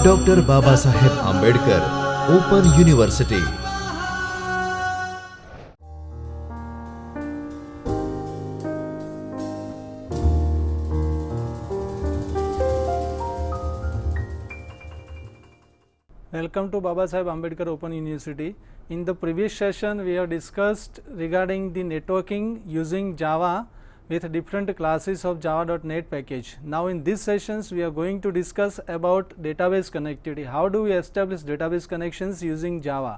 Doctor Baba Saheb Ambedkar open university. Welcome to Baba Saheb Ambedkar Open University. In the previous session, we have discussed regarding the networking using Java with different classes of java.net package. Now in these sessions, we are going to discuss about database connectivity. How do we establish database connections using Java?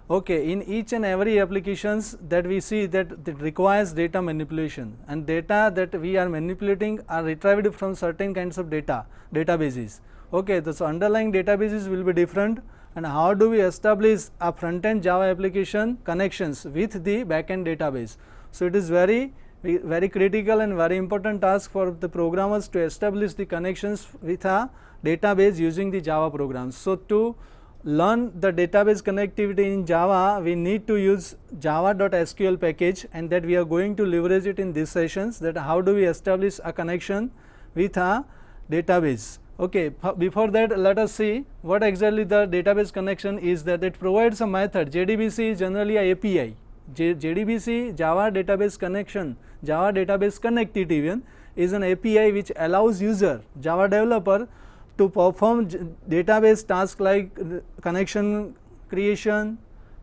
Okay, in each and every applications that we see that requires data manipulation, and data that we are manipulating are retrieved from certain kinds of databases. Okay, so underlying databases will be different, and how do we establish a front-end Java application connections with the back-end database? So it is very critical and very important task for the programmers to establish the connections with a database using the Java programs. So to learn the database connectivity in Java, we need to use java.sql package, and that we are going to leverage it in these sessions, that how do we establish a connection with a database. Okay, before that let us see what exactly the database connection is. That it provides a method. JDBC is generally a API. JDBC, Java Database Connection, Java Database Connectivity even, is an API which allows user, Java developer, to perform database tasks like connection creation,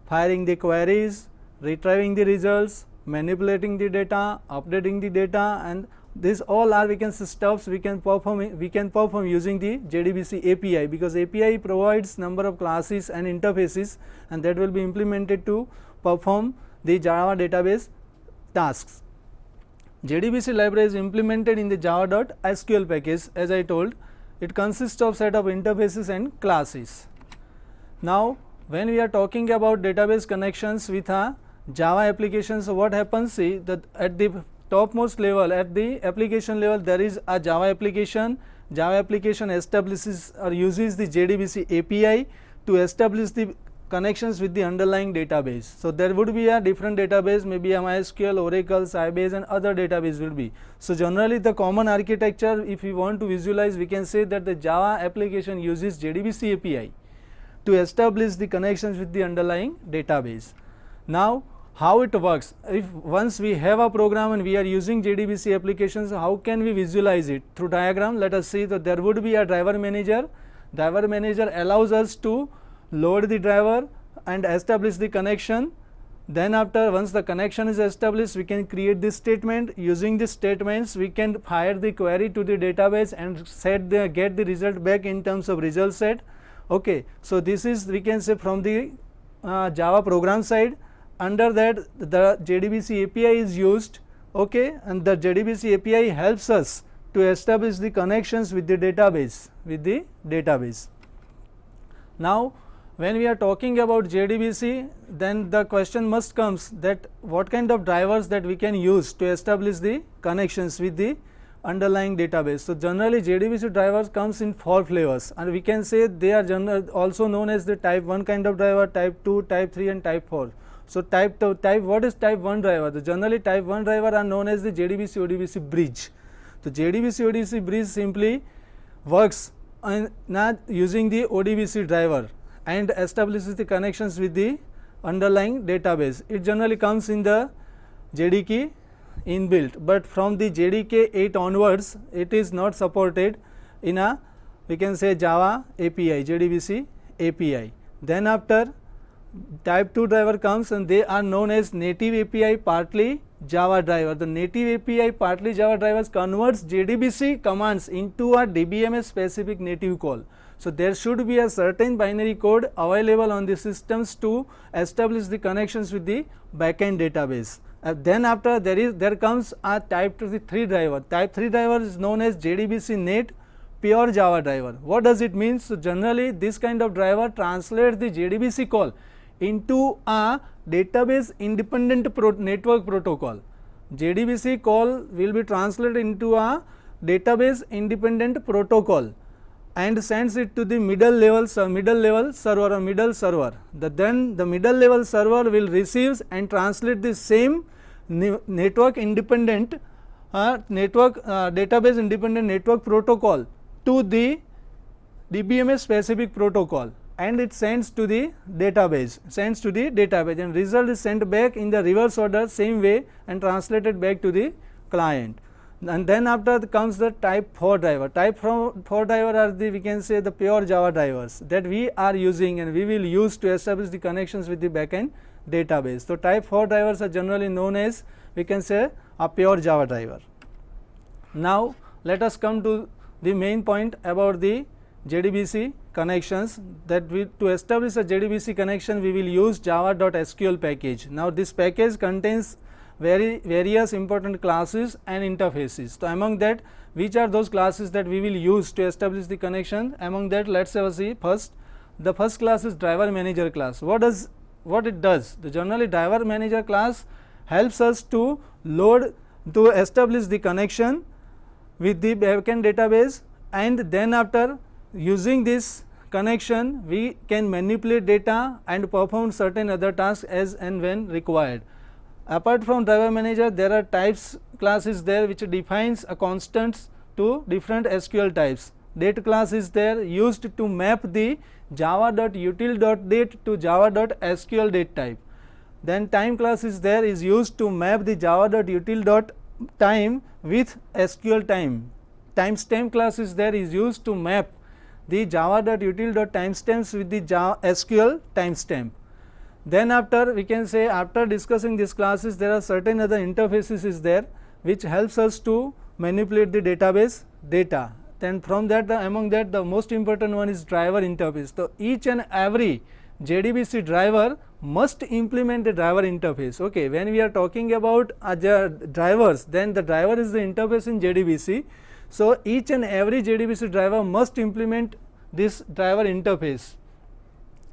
firing the queries, retrieving the results, manipulating the data, updating the data, and these all are stuffs we can perform using the JDBC API, because API provides number of classes and interfaces, and that will be implemented to perform the Java database tasks. JDBC library is implemented in the java.sql package. As I told, it consists of set of interfaces and classes. Now when we are talking about database connections with a Java application, so what happens, see that at the topmost level, at the application level, there is a Java application. Java application establishes or uses the JDBC API to establish the connections with the underlying database. So there would be a different database, maybe a MySQL, Oracle, Sybase, and other database will be. So generally the common architecture, if we want to visualize, we can say that the Java application uses JDBC API to establish the connections with the underlying database. Now how it works, if once we have a program and we are using JDBC applications, how can we visualize it? Through diagram, let us see that there would be a driver manager. Driver manager allows us to load the driver and establish the connection. Then after, once the connection is established, we can create this statement. Using these statements, we can fire the query to the database and get the result back in terms of result set. Okay, so this is, we can say, from the Java program side. Under that, the JDBC API is used, okay, and the JDBC API helps us to establish the connections with the database. Now when we are talking about JDBC, then the question must comes that what kind of drivers that we can use to establish the connections with the underlying database. So generally JDBC drivers comes in 4 flavors, and we can say they are also known as the type 1 kind of driver, type 2, type 3, and type 4. So what is type 1 driver? The generally type 1 driver are known as the JDBC ODBC bridge. The JDBC ODBC bridge simply works not using the ODBC driver and establishes the connections with the underlying database. It generally comes in the JDK inbuilt, but from the JDK 8 onwards, it is not supported in a, we can say, Java API, JDBC API. Then after, type 2 driver comes, and they are known as native API partly Java driver. The native API partly Java drivers converts JDBC commands into a DBMS specific native call. So there should be a certain binary code available on the systems to establish the connections with the backend database. Then after, there comes a type 3 driver. Type 3 driver is known as JDBC net pure Java driver. What does it mean? So generally this kind of driver translates the JDBC call into a database independent network protocol. JDBC call will be translated into a database independent protocol and sends it to the middle level server or middle server. Then the middle level server will receive and translate the same network independent database independent network protocol to the DBMS specific protocol and it sends to the database, and result is sent back in the reverse order same way and translated back to the client. And then after comes the type 4 driver. Type 4 driver are the, we can say, the pure Java drivers that we are using and we will use to establish the connections with the backend database. So type 4 drivers are generally known as, we can say, a pure Java driver. Now let us come to the main point about the JDBC connections, that to establish a JDBC connection we will use java.sql package. Now this package contains various important classes and interfaces. So among that, which are those classes that we will use to establish the connection? Among that, let us have a see. First, the first class is driver manager class. What it does? The generally driver manager class helps us to establish the connection with the backend database, and then after using this connection we can manipulate data and perform certain other tasks as and when required. Apart from driver manager, there are types classes there which defines a constants to different SQL types. Date class is there, used to map the java.util.date to java.sql date type. Then time class is there, is used to map the java.util.time with SQL time. Timestamp class is there, is used to map the java.util.timestamps with the SQL timestamp. Then after, we can say, after discussing these classes, there are certain other interfaces is there which helps us to manipulate the database data. Then from that, among that, the most important one is driver interface. So each and every JDBC driver must implement the driver interface. Okay, when we are talking about drivers, then the driver is the interface in JDBC. So each and every JDBC driver must implement this driver interface.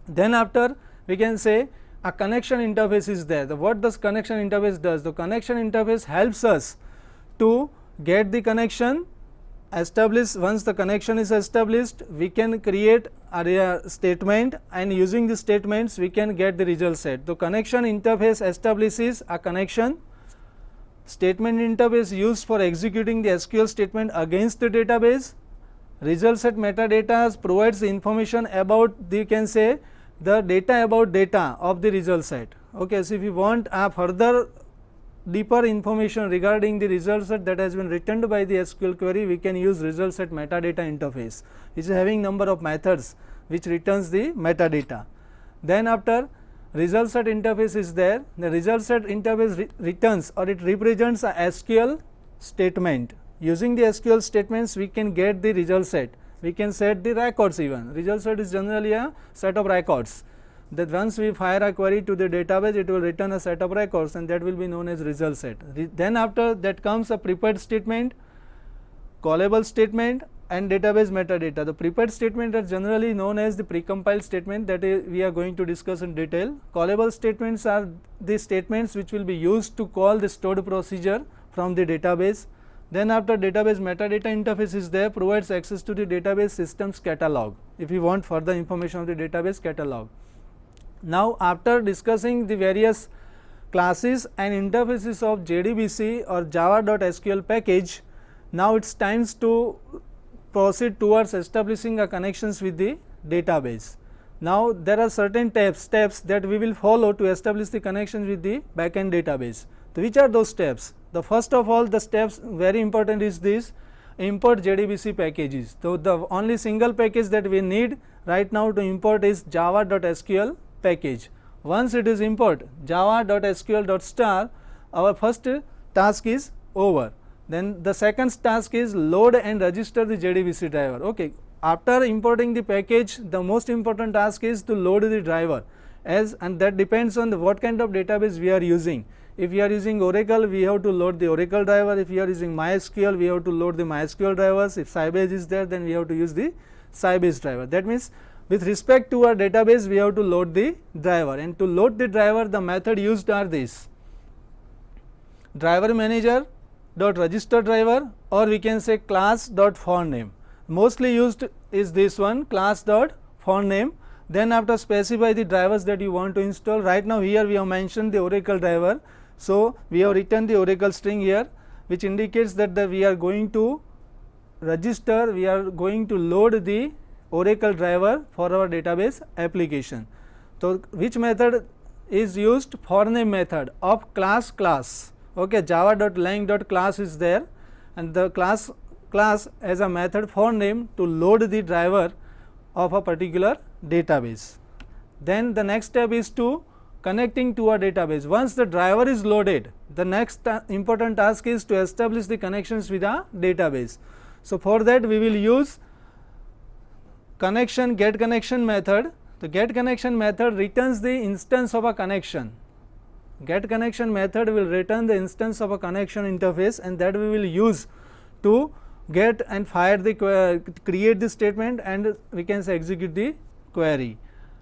Then after, we can say a connection interface is there. What does connection interface does? The connection interface helps us to get the connection established. Once the connection is established, we can create a statement, and using the statements we can get the result set. The connection interface establishes a connection. Statement interface used for executing the SQL statement against the database. Result set metadata provides the information about the, you can say, the data about data of the result set. Okay, so if you want a further deeper information regarding the result set that has been returned by the SQL query, we can use result set metadata interface, which is having number of methods which returns the metadata. Then after, result set interface is there. The result set interface returns, or it represents a SQL statement. Using the SQL statements we can get the result set. We can set the records even. Result set is generally a set of records, that once we fire a query to the database, it will return a set of records, and that will be known as result set. Then after that comes a prepared statement, callable statement, and database metadata. The prepared statement are generally known as the precompiled statement, that we are going to discuss in detail. Callable statements are the statements which will be used to call the stored procedure from the database. Then after, database metadata interface is there, provides access to the database systems catalog if you want further information of the database catalog. Now after discussing the various classes and interfaces of JDBC or java.sql package, now it's time to proceed towards establishing a connections with the database. Now there are certain steps that we will follow to establish the connections with the backend database. So which are those steps? The first of all, the steps very important is this: import JDBC packages. So the only single package that we need right now to import is java.sql package. Once it is import java.sql.star, our first task is over. Then the second task is load and register the JDBC driver. Okay, after importing the package, the most important task is to load the driver, and that depends on what kind of database we are using. If we are using Oracle, we have to load the Oracle driver. If we are using MySQL, we have to load the MySQL drivers. If Sybase is there, then we have to use the Sybase driver. That means with respect to our database, we have to load the driver, and to load the driver, the method used are this: driver manager dot register driver, or we can say class dot font name. Mostly used is this one, class dot font name. Then after, specify the drivers that you want to install. Right now here we have mentioned the Oracle driver, so we have written the Oracle string here, which indicates that we are going to register we are going to load the Oracle driver for our database application. So which method is used? For name method of class. Okay, java.lang.class is there, and the class as a method for name to load the driver of a particular database. Then the next step is to connecting to a database. Once the driver is loaded, the next important task is to establish the connections with a database. So for that we will use get connection method. The get connection method returns the instance of a connection. Get connection method will return the instance of a connection interface, and that we will use to get and fire the create the statement, and we can say execute the query.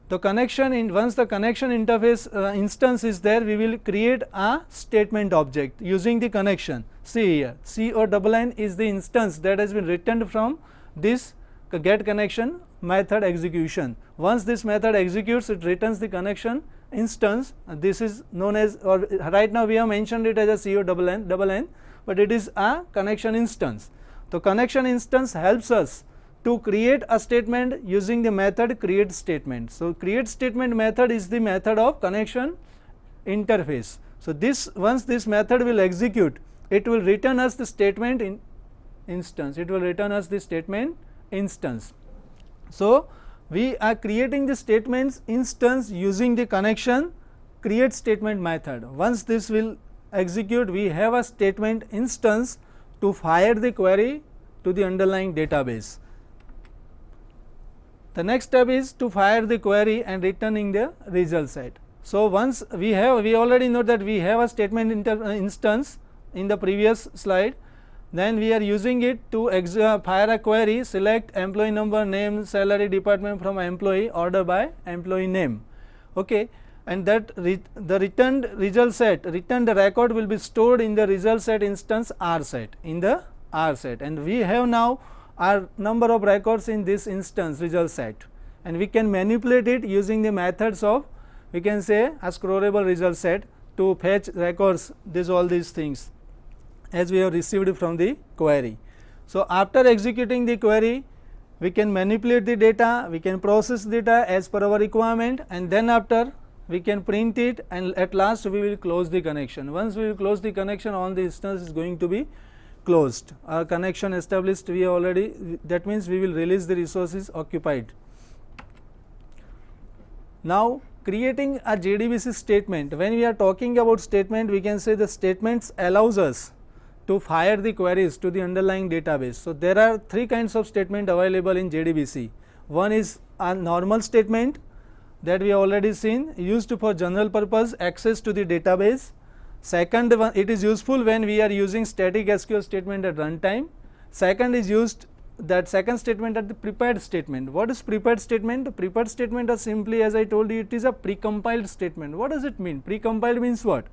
The connection once the connection interface instance is there, we will create a statement object using the connection. See here, CONN is the instance that has been returned from this get connection method execution. Once this method executes, it returns the connection instance. This is known as, or right now we have mentioned it as a CONN, but it is a connection instance. The connection instance helps us to create a statement using the method create statement. So create statement method is the method of connection interface. So this once this method will execute, it will return us the statement instance. It will return us the statement instance. So we are creating the statements instance using the connection create statement method. Once this will execute, we have a statement instance to fire the query to the underlying database. The next step is to fire the query and returning the result set. So once we already know that we have a statement instance in the previous slide. Then we are using it to fire a query, select employee number, name, salary, department from employee, order by employee name. Okay, and that the returned result set, returned record will be stored in the result set instance R set, in the R set, and we have now our number of records in this instance result set, and we can manipulate it using the methods of, we can say, a scrollable result set to fetch records, all these things as we have received from the query. So after executing the query, we can manipulate the data, we can process data as per our requirement, and then after we can print it, and at last we will close the connection. Once we will close the connection, all the instance is going to be closed. Our connection established, we already, that means we will release the resources occupied. Now creating a JDBC statement. When we are talking about statement, we can say the statements allows us to fire the queries to the underlying database. So there are three kinds of statement available in JDBC. One is a normal statement that we have already seen, used for general purpose access to the database. Second one, it is useful when we are using static SQL statement at runtime. Second is used, that second statement at the prepared statement. What is prepared statement? The prepared statement is simply, as I told you, it is a precompiled statement. What does it mean? Precompiled means what?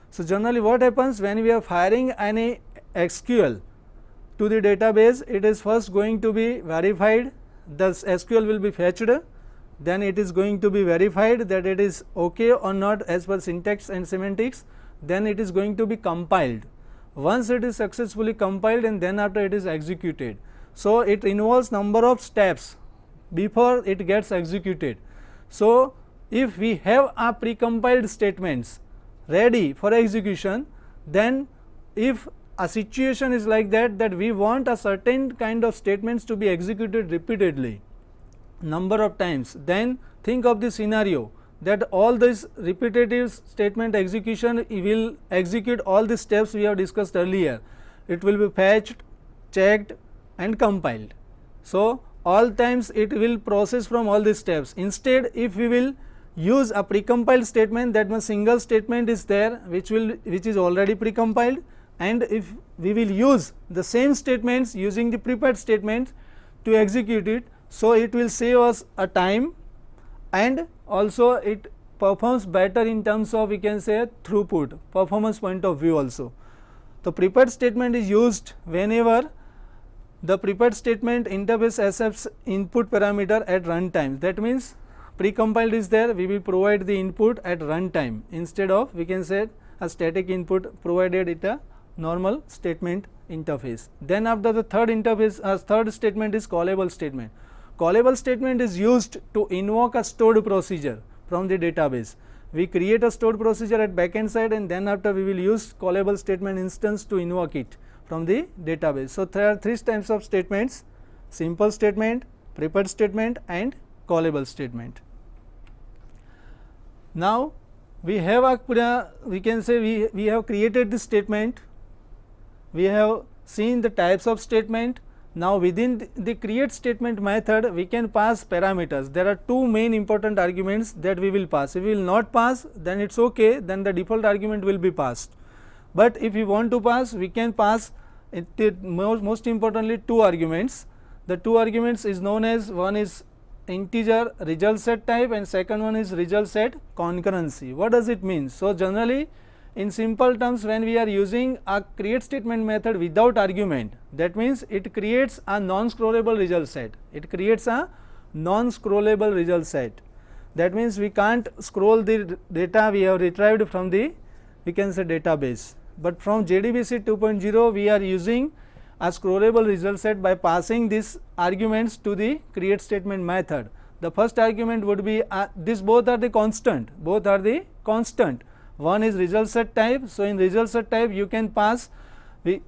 So generally what happens when we are firing any SQL to the database, it is first going to be verified, the SQL will be fetched, then it is going to be verified that it is okay or not as per syntax and semantics, then it is going to be compiled. Once it is successfully compiled, and then after it is executed. So it involves number of steps before it gets executed. So if we have a precompiled statements ready for execution, then if a situation is like that, that we want a certain kind of statements to be executed repeatedly, number of times, then think of the scenario that all this repetitive statement execution will execute all the steps we have discussed earlier. It will be fetched, checked and compiled. So all times it will process from all these steps. Instead, if we will use a precompiled statement, that means single statement is there which is already precompiled, and if we will use the same statements using the prepared statements to execute it, so it will save us a time, and also it performs better in terms of, we can say, throughput, performance point of view also. The prepared statement is used whenever the prepared statement interface accepts input parameter at runtime. That means precompiled is there, we will provide the input at runtime instead of, we can say, a static input provided at a normal statement interface. Then after the third interface, third statement is callable statement. Callable statement is used to invoke a stored procedure from the database. We create a stored procedure at backend side, and then after we will use callable statement instance to invoke it from the database. So, there are three types of statements: simple statement, prepared statement and callable statement. Now, we have a we can say we have created this statement, we have seen the types of statement. Now, within the create statement method, we can pass parameters. There are two main important arguments that we will pass. If we will not pass, then it is okay, then the default argument will be passed. But if we want to pass, we can pass most importantly two arguments. The two arguments is known as, one is integer result set type and second one is result set concurrency. What does it mean? So, generally in simple terms, when we are using a create statement method without argument, that means it creates a non-scrollable result set. It creates a non-scrollable result set. That means we can't scroll the data we have retrieved from the, we can say, database. But from JDBC 2.0, we are using a scrollable result set by passing these arguments to the create statement method. The first argument would be this, both are the constant, both are the constant. One is result set type. So, in result set type you can pass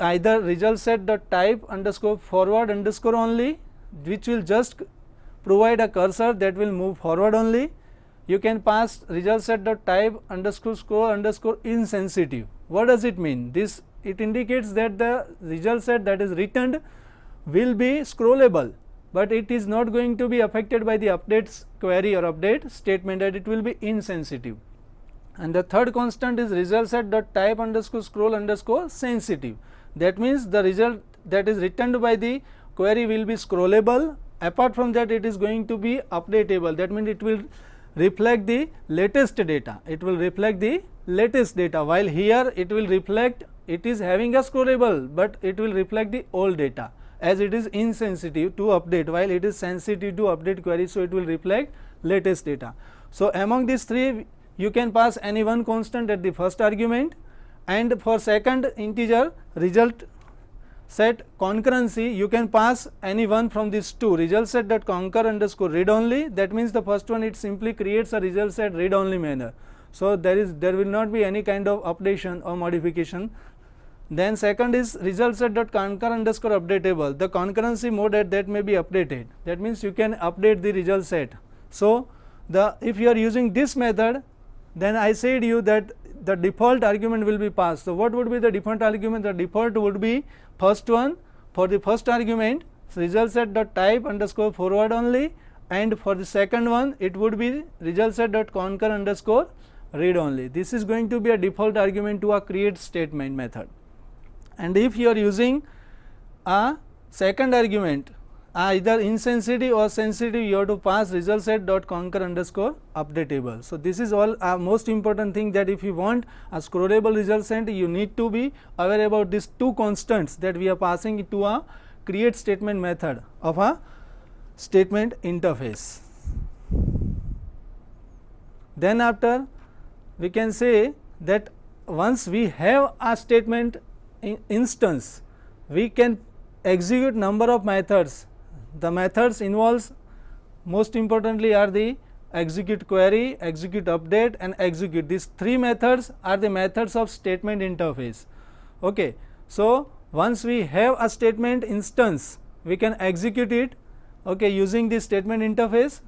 either result set dot type underscore forward underscore only, which will just provide a cursor that will move forward only. You can pass result set dot type underscore scroll underscore insensitive. What does it mean? This, it indicates that the result set that is returned will be scrollable, but it is not going to be affected by the updates query or update statement, that it will be insensitive. And the third constant is result set dot type underscore scroll underscore sensitive. That means the result that is returned by the query will be scrollable. Apart from that, it is going to be updatable. That means it will reflect the latest data. It will reflect the latest data. While here it will reflect, it is having a scrollable, but it will reflect the old data, as it is insensitive to update, while it is sensitive to update query. So, it will reflect latest data. So, among these three, you can pass any one constant at the first argument, and for second integer result set concurrency, you can pass any one from these two, result set dot concur underscore read only. That means the first one, it simply creates a result set read only manner. So, there will not be any kind of updation or modification. Then second is result set dot concur underscore updatable. The concurrency mode that may be updated. That means you can update the result set. So, if you are using this method, then I said you that the default argument will be passed. So, what would be the default argument? The default would be first one, for the first argument result set dot type underscore forward only, and for the second one it would be result set dot concur underscore read only. This is going to be a default argument to a create statement method. And if you are using a second argument, either insensitive or sensitive, you have to pass result set dot concur underscore updatable. So, this is all most important thing, that if you want a scrollable result set, you need to be aware about these two constants that we are passing to a create statement method of a statement interface. Then after, we can say that once we have a statement instance, we can execute number of methods. The methods involves, most importantly, are the execute query, execute update and execute. These three methods are the methods of statement interface. Okay. So, once we have a statement instance, we can execute it, okay, using the statement interface,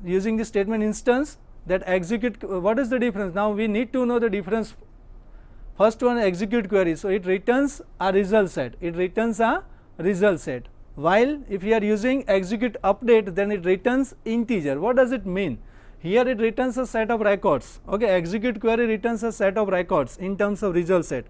using the statement instance that execute. What is the difference? Now, we need to know the difference. First one, execute query. So, it returns a result set, it returns a result set, while if you are using execute update, then it returns integer. What does it mean? Here it returns a set of records, okay. Execute query returns a set of records in terms of result set,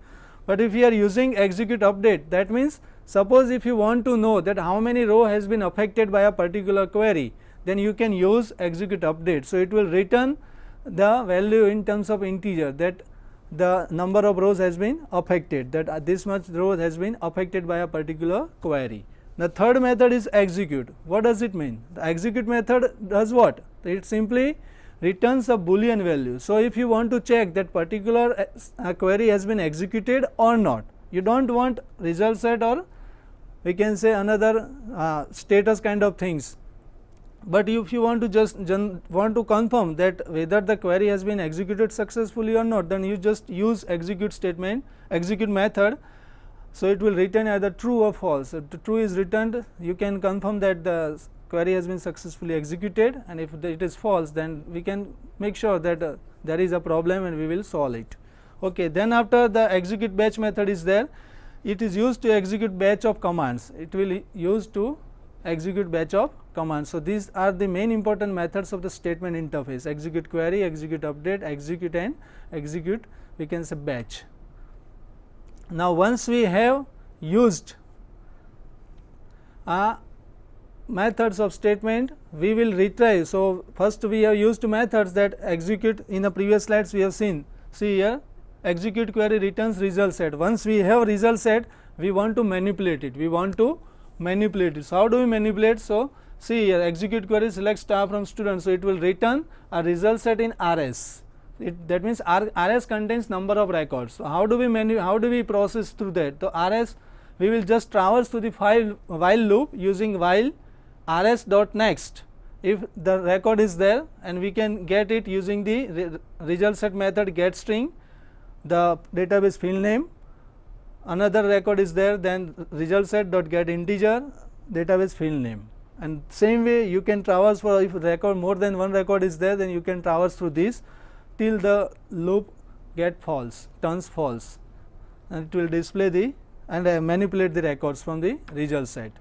but if you are using execute update, that means suppose if you want to know that how many row has been affected by a particular query, then you can use execute update. So, it will return the value in terms of integer, that the number of rows has been affected, that this much rows has been affected by a particular query. The third method is execute. What does it mean? The execute method does what? It simply returns a boolean value. So, if you want to check that particular query has been executed or not, You don't want result set or we can say another status kind of things. But if you want to just want to confirm that whether the query has been executed successfully or not, then you just use execute statement, execute method. So, it will return either true or false. If the true is returned, you can confirm that the query has been successfully executed, and if it is false, then we can make sure that there is a problem and we will solve it. Okay. Then after the execute batch method is there, it is used to execute batch of commands. It will use to execute batch of commands. So, these are the main important methods of the statement interface: execute query, execute update, execute and execute we can say batch. Now, once we have used methods of statement, we will retry. So, first we have used methods that execute. In the previous slides we have seen, see here, execute query returns result set. Once we have result set, we want to manipulate it, So, how do we manipulate? So, see here, execute query select star from student. So, it will return a result set in RS. That means RS contains number of records. So, how do we process through that? So, RS we will just traverse to the while loop using while RS dot next. If the record is there, and we can get it using the result set method get string, the database field name, another record is there, then result set dot get integer, database field name. And same way you can traverse for, if record more than one record is there, then you can traverse through this till the loop get false, turns false, and it will display the and manipulate the records from the result set.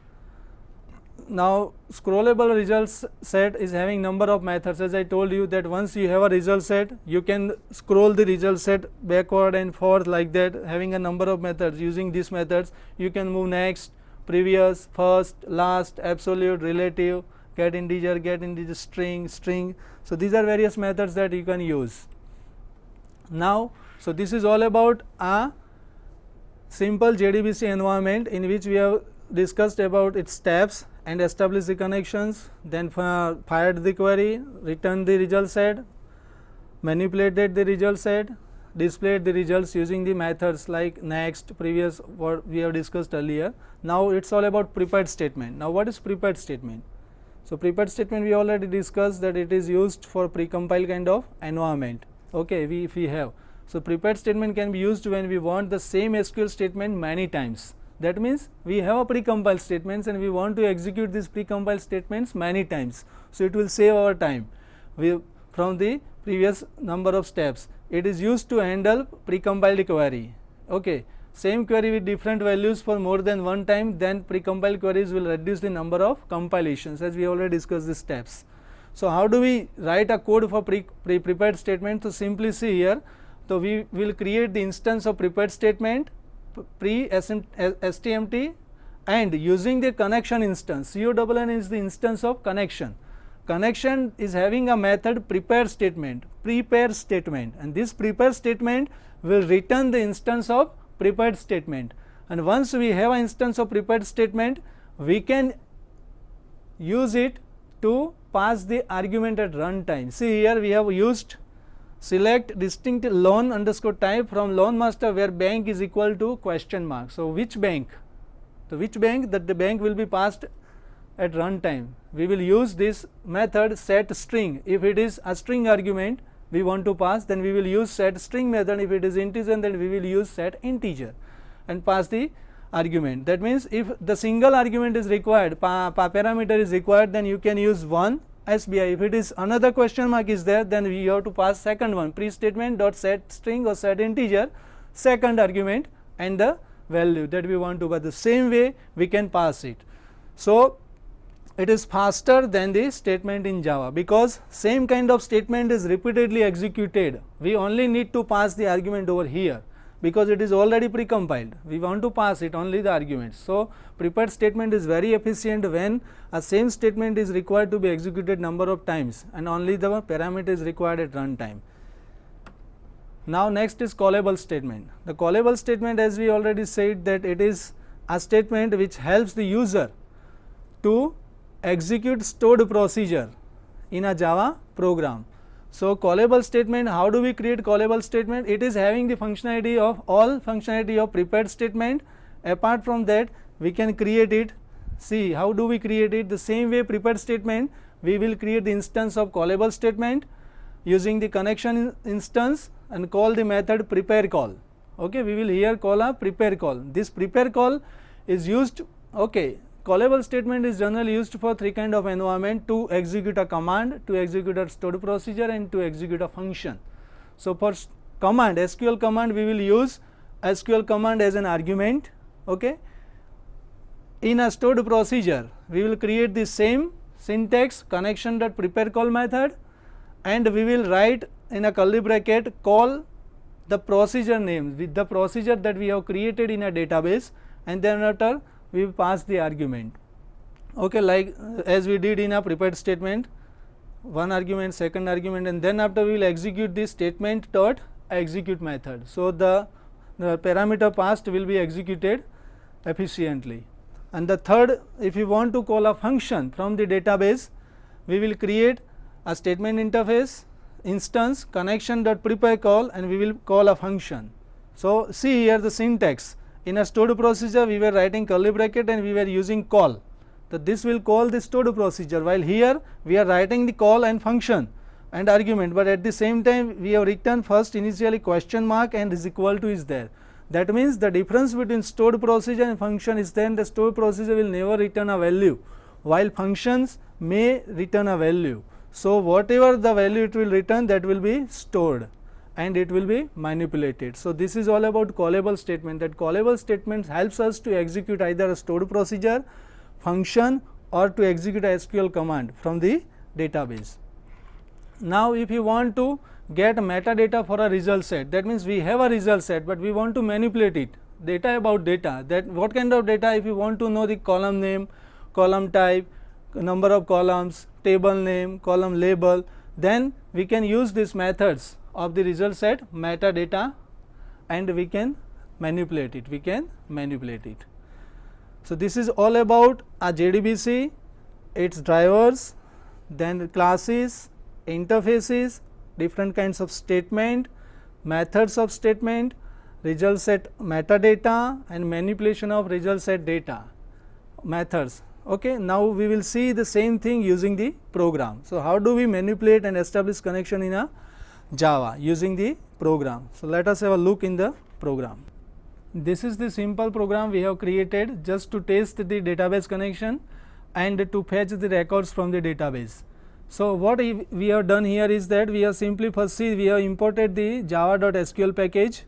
Now, scrollable results set is having number of methods. As I told you that once you have a result set, you can scroll the result set backward and forth like that, having a number of methods. Using these methods, you can move next, previous, first, last, absolute, relative, get integer, string. So, these are various methods that you can use. Now, so this is all about a simple JDBC environment in which we have discussed about its steps and established the connections, then fired the query, returned the result set, manipulated the result set, displayed the results using the methods like next, previous, what we have discussed earlier. Now, it is all about prepared statement. Now, what is prepared statement? So, prepared statement we already discussed that it is used for precompile kind of environment. Okay, if we have. So, prepared statement can be used when we want the same SQL statement many times. That means, we have a precompiled statements and we want to execute these precompiled statements many times. So, it will save our time from the previous number of steps. It is used to handle precompiled query. Okay. Same query with different values for more than one time, then precompiled queries will reduce the number of compilations, as we already discussed the steps. So, how do we write a code for prepared statement? So, simply see here. So, we will create the instance of prepared statement pre-STMT and using the connection instance. CONN is the instance of connection. Connection is having a method prepare statement, and this prepare statement will return the instance of prepared statement. And once we have an instance of prepared statement, we can use it to pass the argument at runtime. See here we have used select distinct loan underscore type from loan master where bank is equal to question mark. So, which bank? So, which bank? That the bank will be passed at runtime. We will use this method set string. If it is a string argument we want to pass, then we will use set string method. If it is integer, then we will use set integer and pass the argument. That means, if the single argument is required, parameter is required, then you can use one SBI. If it is another question mark is there, then we have to pass second one, pre statement dot set string or set integer, second argument and the value that we want to. But the same way we can pass it. So, it is faster than the statement in Java, because same kind of statement is repeatedly executed. We only need to pass the argument over here, because it is already precompiled. We want to pass it only the arguments. So, prepared statement is very efficient when a same statement is required to be executed number of times and only the parameter is required at runtime. Now, next is callable statement. The callable statement, as we already said, that it is a statement which helps the user to execute stored procedure in a Java program. So callable statement, how do we create callable statement? It is having the functionality of all functionality of prepared statement. Apart from that, we can create it. See, how do we create it? The same way prepared statement, we will create the instance of callable statement using the connection instance and call the method prepare call. Okay, we will here call a prepare call. This prepare call is used, okay, callable statement is generally used for three kind of environment: to execute a command, to execute a stored procedure, and to execute a function. So for command, SQL command, we will use SQL command as an argument. Okay. In a stored procedure, we will create the same syntax connection.prepare call method, and we will write in a curly bracket call the procedure name with the procedure that we have created in a database, and then after we will pass the argument. Okay, like as we did in a prepared statement, one argument, second argument, and then after we will execute this statement dot execute method. So the parameter passed will be executed efficiently. And the third, if you want to call a function from the database, we will create a statement interface instance connection.prepare call, and we will call a function. So see here the syntax. In a stored procedure, we were writing curly bracket and we were using call. So this will call the stored procedure, while here we are writing the call and function and argument, but at the same time we have written first initially question mark and is equal to is there. That means the difference between stored procedure and function is then the stored procedure will never return a value, while functions may return a value. So whatever the value it will return, that will be stored and it will be manipulated. So this is all about callable statement, that callable statement helps us to execute either a stored procedure, function, or to execute a SQL command from the database. Now if you want to get metadata for a result set, that means we have a result set but we want to manipulate it, data about data, that what kind of data, if you want to know the column name, column type, number of columns, table name, column label, then we can use these methods of the result set metadata and we can manipulate it, So this is all about a JDBC, its drivers, then classes, interfaces, different kinds of statement, methods of statement, result set metadata, and manipulation of result set data methods. Okay, now we will see the same thing using the program. So how do we manipulate and establish connection in a Java using the program? So let us have a look in the program. This is the simple program we have created just to test the database connection and to fetch the records from the database. So what we have done here is that we have simply first see we have imported the java.sql package.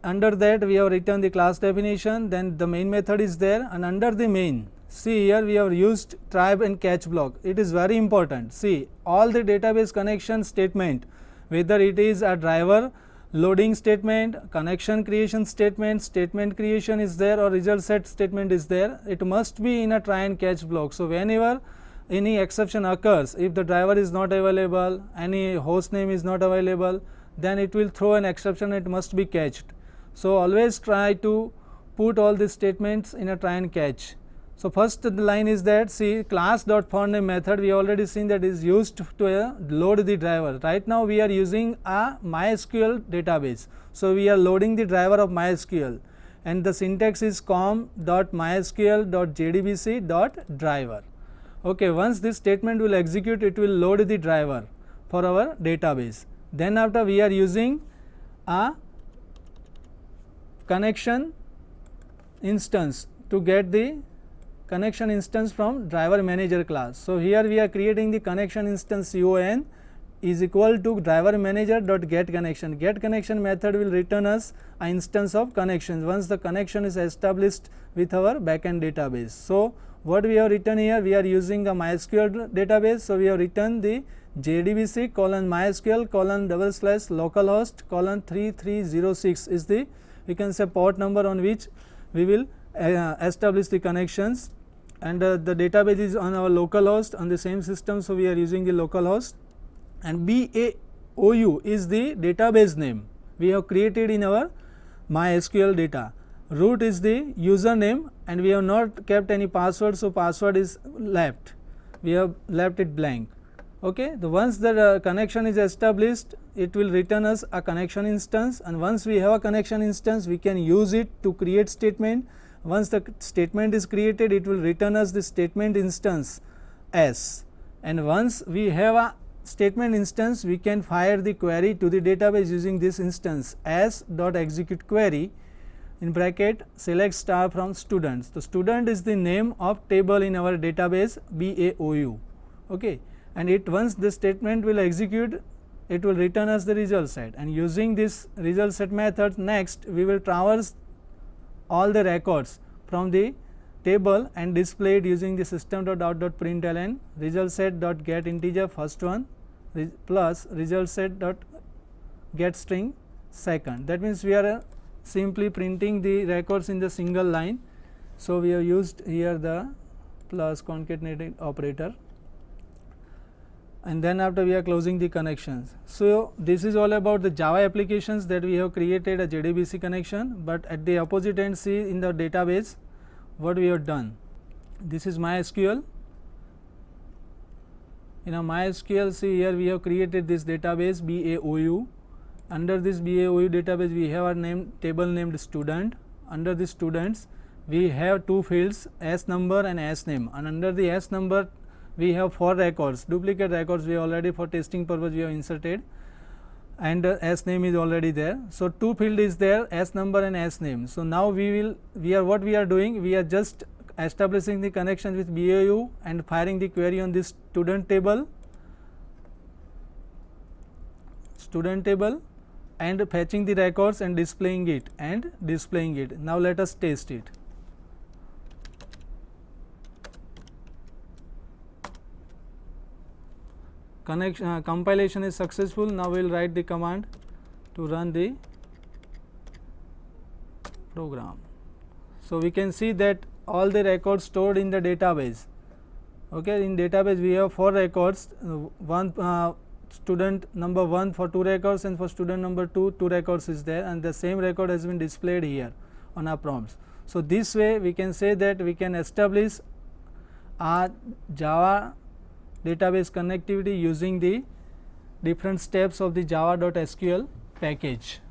Under that we have written the class definition, then the main method is there, and under the main, see here we have used try and catch block. It is very important. See, all the database connection statement, whether it is a driver loading statement, connection creation statement, statement creation is there, or result set statement is there, it must be in a try and catch block. So whenever any exception occurs, if the driver is not available, any host name is not available, then it will throw an exception, it must be catched. So always try to put all these statements in a try and catch. So first the line is that, see, class.foundName method, we already seen that is used to load the driver. Right now we are using a MySQL database. So we are loading the driver of MySQL, and the syntax is com.mysql.jdbc.driver. Okay, once this statement will execute, it will load the driver for our database. Then after we are using a connection instance to get the connection instance from driver manager class. So here we are creating the connection instance con is equal to driver manager dot get connection. Get connection method will return us an instance of connections once the connection is established with our backend database. So what we have written here, we are using a MySQL database. So we have written the JDBC colon MySQL colon / localhost colon 3306 is the, we can say, port number on which we will establish the connections, and the database is on our localhost on the same system. So we are using the localhost, and BAOU is the database name we have created in our MySQL data. Root is the username, and we have not kept any password, so password is left, we have left it blank. Okay, once the connection is established, it will return us a connection instance, and once we have a connection instance, we can use it to create statement. Once the statement is created, it will return us the statement instance S, and once we have a statement instance, we can fire the query to the database using this instance as dot execute query in bracket select star from students. The student is the name of table in our database BAOU. Okay, and it once the statement will execute, it will return us the result set, and using this result set method, next we will traverse all the records from the table and display it using the system.out.println result set dot get integer first one plus result set dot get string second. That means we are simply printing the records in the single line. So we have used here the plus concatenated operator, and then after we are closing the connections. So this is all about the Java applications that we have created a JDBC connection, but at the opposite end, see in the database what we have done. This is MySQL. In a MySQL, see here we have created this database BAOU. Under this BAOU database, we have a table named student. Under the students, we have two fields, S number and S name, and under the S number we have 4 records, duplicate records we already for testing purpose we have inserted, and S name is already there. So 2 field is there, S number and S name. So now what we are doing, we are just establishing the connection with BAOU and firing the query on this student table and fetching the records and displaying it Now let us test it. Compilation is successful. Now we will write the command to run the program. So we can see that all the records stored in the database. Okay, in database we have 4 records, one student number 1 for 2 records, and for student number 2 records is there, and the same record has been displayed here on our prompts. So this way we can say that we can establish a Java database connectivity using the different steps of the java.sql package.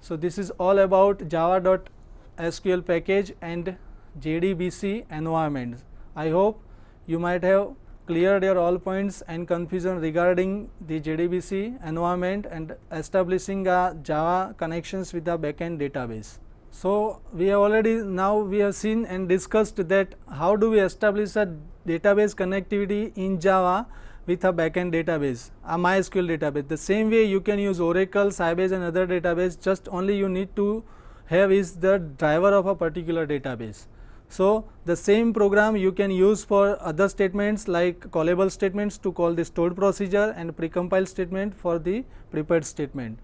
So this is all about java.sql package and JDBC environment. I hope you might have cleared your all points and confusion regarding the JDBC environment and establishing a Java connections with the backend database. So we have seen and discussed that how do we establish a database connectivity in Java with a backend database, a MySQL database. The same way you can use Oracle, Sybase and other database, just only you need to have is the driver of a particular database. So the same program you can use for other statements like callable statements to call the stored procedure and precompile statement for the prepared statement.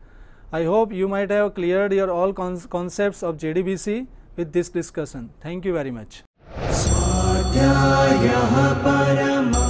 I hope you might have cleared your all concepts of JDBC with this discussion. Thank you very much. स्वाध्यायः परमः